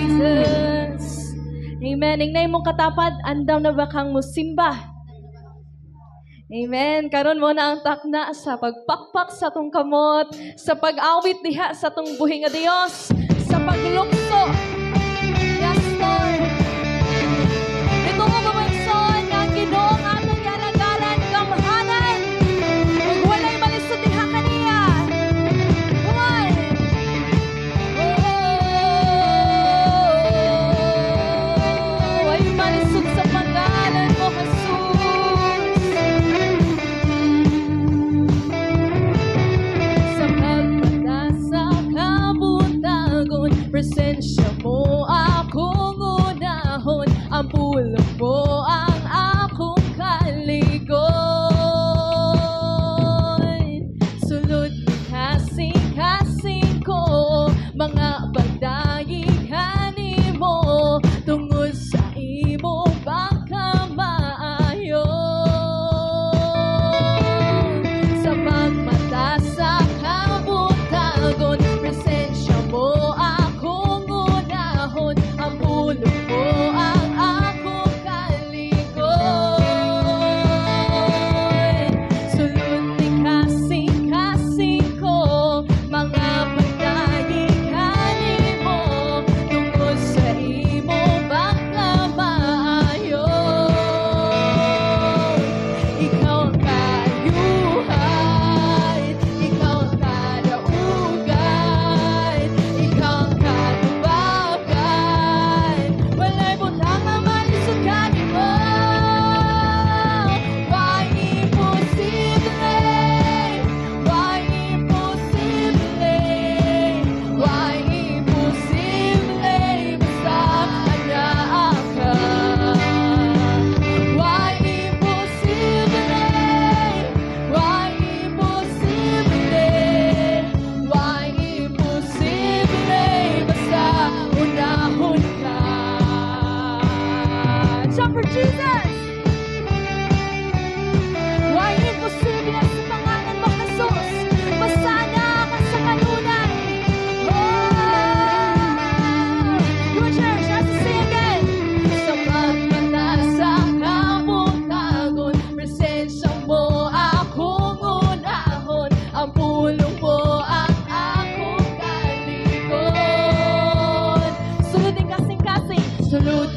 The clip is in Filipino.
Jesus. Amen. Ingnay mong katapad, andam na ba kang musimba? Amen. Karon mo na ang takna sa pagpakpak sa tong kamot, sa pag-awit diha sa tong buhi nga Dios, sa paglukso. Yes, Lord. Ito mo babanson nga ang Ginoo nga atong yaragaran gamhanan. Ug walay malisod diha kaniya. Come on. Ay malisod sa pangalan mo, Jesus. Presensya mo akong unahon, ang pulong mo ang akong kaligon. Sulod ni kasing-kasing ko, mga bagdayihan mo, tungod sa imong pagkamaayo. Sa magmata sa kabutagon, presensya mo ang pulong mo ang akong kaligon. Sulod ni kasing-kasing ko, mga pagdayihan mo, tungkol sa imong pagkamaayo. Ikaw ang kayuhan, ikaw ang kadaugan, ikaw ang for Jesus! Why imposible sa pangalan mo, Jesus? Masana ka sa kanunay. Oh! Your church, let's sing again. Sa pagmata sa kabutagon, presensya mo akong unahon, ang pulong mo ang akong kaligon. Sulod din kasing-kasing, sulod